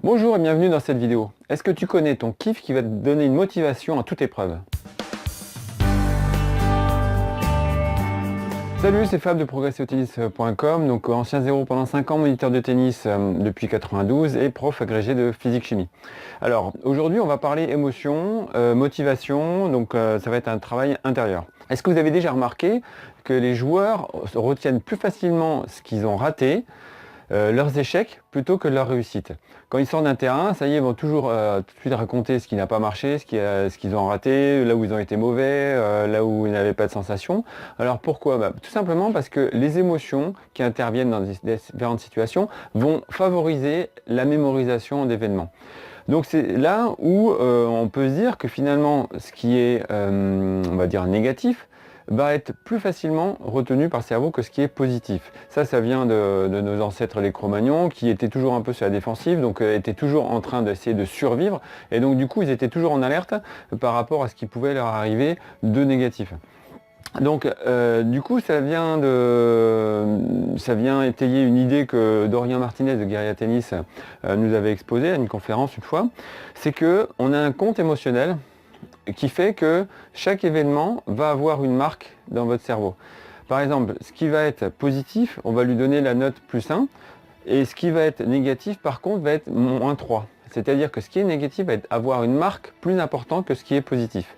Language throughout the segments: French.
Bonjour et bienvenue dans cette vidéo. Est-ce que tu connais ton kiff qui va te donner une motivation à toute épreuve? Salut, c'est Fab de progresser-au-tennis.com, donc ancien zéro pendant 5 ans, moniteur de tennis depuis 92 et prof agrégé de physique-chimie. Alors aujourd'hui on va parler émotion, motivation, donc ça va être un travail intérieur. Est-ce que vous avez déjà remarqué que les joueurs retiennent plus facilement ce qu'ils ont raté, leurs échecs plutôt que leurs réussites? Quand ils sortent d'un terrain, ça y est, ils vont toujours tout de suite raconter ce qui n'a pas marché, ce qu'ils ont raté, là où ils ont été mauvais, là où ils n'avaient pas de sensation. Alors pourquoi? Tout simplement parce que les émotions qui interviennent dans différentes situations vont favoriser la mémorisation d'événements. Donc c'est là où on peut se dire que finalement ce qui est, on va dire, négatif, va être plus facilement retenu par le cerveau que ce qui est positif. Ça vient de nos ancêtres les Cro-Magnons qui étaient toujours un peu sur la défensive, donc étaient toujours en train d'essayer de survivre, et donc du coup ils étaient toujours en alerte par rapport à ce qui pouvait leur arriver de négatif. Donc du coup ça vient étayer une idée que Dorian Martinez de Guerilla Tennis nous avait exposée à une conférence une fois, c'est que on a un compte émotionnel qui fait que chaque événement va avoir une marque dans votre cerveau. Par exemple, ce qui va être positif, on va lui donner la note +1, et ce qui va être négatif, par contre, va être -3. C'est-à-dire que ce qui est négatif va avoir une marque plus importante que ce qui est positif.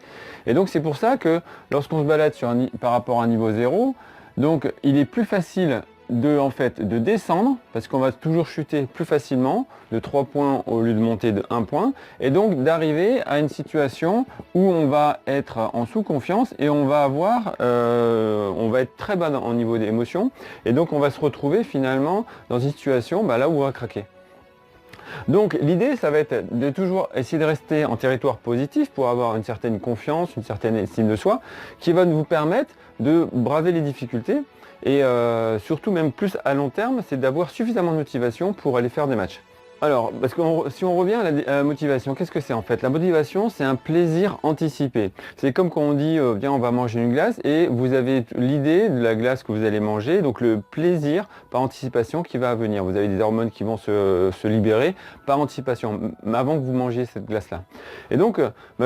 Et donc c'est pour ça que lorsqu'on se balade par rapport à un niveau 0, donc il est plus facile de descendre, parce qu'on va toujours chuter plus facilement, de 3 points au lieu de monter de 1 point, et donc d'arriver à une situation où on va être en sous-confiance et on va être très bas en niveau d'émotion, et donc on va se retrouver finalement dans une situation là où on va craquer. Donc l'idée, ça va être de toujours essayer de rester en territoire positif pour avoir une certaine confiance, une certaine estime de soi, qui va vous permettre de braver les difficultés. Et surtout, même plus à long terme, c'est d'avoir suffisamment de motivation pour aller faire des matchs. Alors, parce que si on revient à la motivation, qu'est-ce que c'est en fait? La motivation, c'est un plaisir anticipé. C'est comme quand on dit, viens, on va manger une glace, et vous avez l'idée de la glace que vous allez manger, donc le plaisir par anticipation qui va venir. Vous avez des hormones qui vont se libérer par anticipation, avant que vous mangiez cette glace-là. Et donc,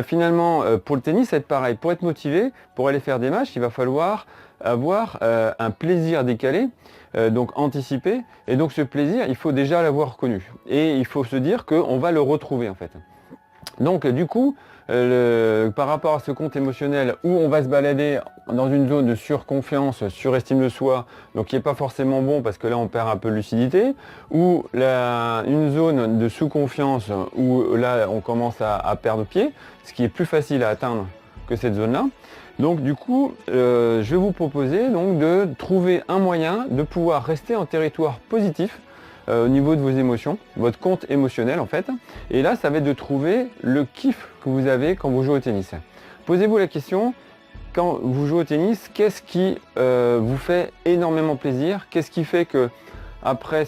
finalement, pour le tennis, ça va être pareil. Pour être motivé, pour aller faire des matchs, il va falloir avoir un plaisir décalé, donc anticipé, et donc ce plaisir il faut déjà l'avoir connu, et il faut se dire qu'on va le retrouver en fait. Donc du coup par rapport à ce compte émotionnel où on va se balader dans une zone de surconfiance, surestime de soi, donc qui n'est pas forcément bon parce que là on perd un peu de lucidité, ou une zone de sous-confiance où là on commence à perdre pied, ce qui est plus facile à atteindre que cette zone-là. Donc du coup, je vais vous proposer donc de trouver un moyen de pouvoir rester en territoire positif au niveau de vos émotions, votre compte émotionnel en fait. Et là, ça va être de trouver le kiff que vous avez quand vous jouez au tennis. Posez-vous la question, quand vous jouez au tennis, qu'est-ce qui vous fait énormément plaisir? Qu'est-ce qui fait que après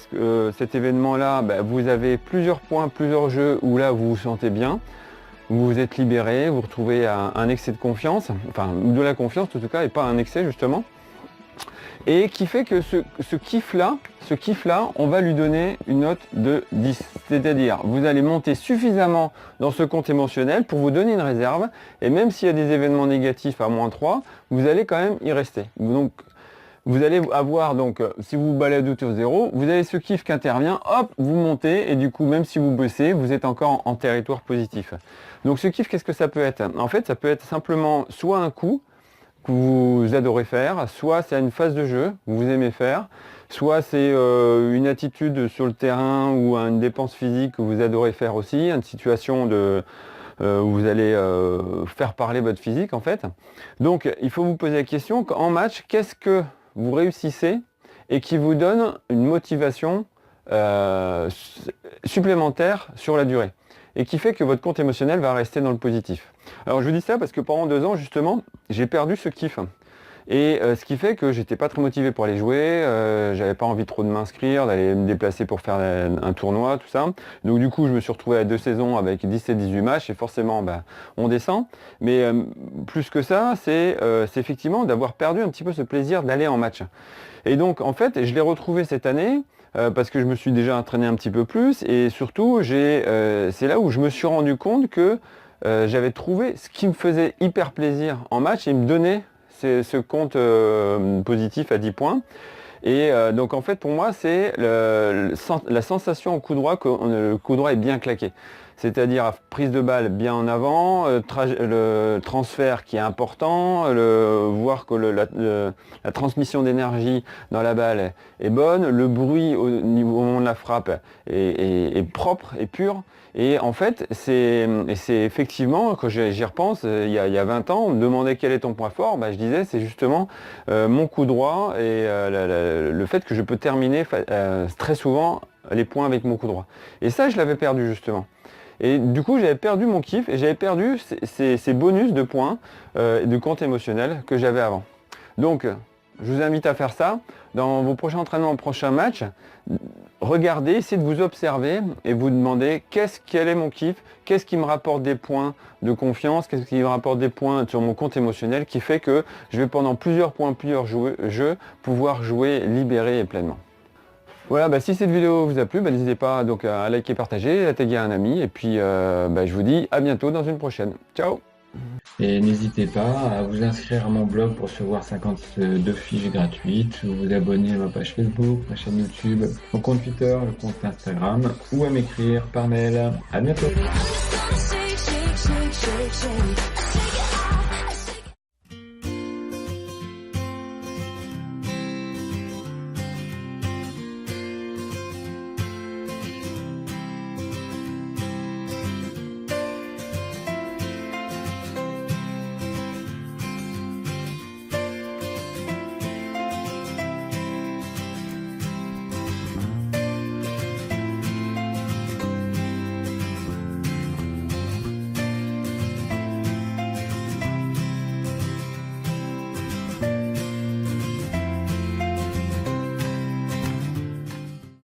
cet événement-là, vous avez plusieurs points, plusieurs jeux où là vous vous sentez bien? Vous vous êtes libéré, vous retrouvez un excès de confiance, enfin de la confiance en tout cas, et pas un excès justement, et qui fait que ce kiff-là, on va lui donner une note de 10. C'est-à-dire, vous allez monter suffisamment dans ce compte émotionnel pour vous donner une réserve, et même s'il y a des événements négatifs à -3, vous allez quand même y rester. Donc, vous allez avoir, donc, si vous vous baladez autour de 0, vous avez ce kiff qui intervient, hop, vous montez, et du coup, même si vous bossez, vous êtes encore en territoire positif. Donc ce kiff, qu'est-ce que ça peut être? En fait, ça peut être simplement soit un coup que vous adorez faire, soit c'est une phase de jeu que vous aimez faire, soit c'est une attitude sur le terrain ou une dépense physique que vous adorez faire aussi, une situation où vous allez faire parler votre physique en fait. Donc il faut vous poser la question, en match, qu'est-ce que vous réussissez et qui vous donne une motivation supplémentaire sur la durée, et qui fait que votre compte émotionnel va rester dans le positif. Alors je vous dis ça parce que pendant 2 ans justement, j'ai perdu ce kiff. Et ce qui fait que j'étais pas très motivé pour aller jouer, j'avais pas envie trop de m'inscrire, d'aller me déplacer pour faire un tournoi, tout ça. Donc du coup je me suis retrouvé à 2 saisons avec 17-18 matchs, et forcément on descend. Mais plus que ça, c'est effectivement d'avoir perdu un petit peu ce plaisir d'aller en match. Et donc en fait, je l'ai retrouvé cette année parce que je me suis déjà entraîné un petit peu plus et surtout c'est là où je me suis rendu compte que j'avais trouvé ce qui me faisait hyper plaisir en match et me donnait ce compte positif à 10 points. Et donc en fait pour moi c'est la sensation au coup droit que le coup droit est bien claqué. C'est-à-dire prise de balle bien en avant, le transfert qui est important, voir que la transmission d'énergie dans la balle est bonne, le bruit au moment de la frappe est propre et pur. Et en fait, c'est effectivement, quand j'y repense, il y a 20 ans, on me demandait quel est ton point fort, je disais c'est justement mon coup droit et le fait que je peux terminer très souvent les points avec mon coup droit. Et ça, je l'avais perdu justement. Et du coup, j'avais perdu mon kiff et j'avais perdu ces bonus de points, de compte émotionnel que j'avais avant. Donc, je vous invite à faire ça. Dans vos prochains entraînements, prochains matchs, regardez, essayez de vous observer et vous demandez quel est mon kiff, qu'est-ce qui me rapporte des points de confiance, qu'est-ce qui me rapporte des points sur mon compte émotionnel qui fait que je vais pendant plusieurs jeux pouvoir jouer libéré et pleinement. Voilà, si cette vidéo vous a plu, n'hésitez pas donc à liker, partager, à taguer un ami et puis je vous dis à bientôt dans une prochaine. Ciao! Et n'hésitez pas à vous inscrire à mon blog pour recevoir 52 fiches gratuites, vous abonner à ma page Facebook, ma chaîne YouTube, mon compte Twitter, le compte Instagram ou à m'écrire par mail. À bientôt!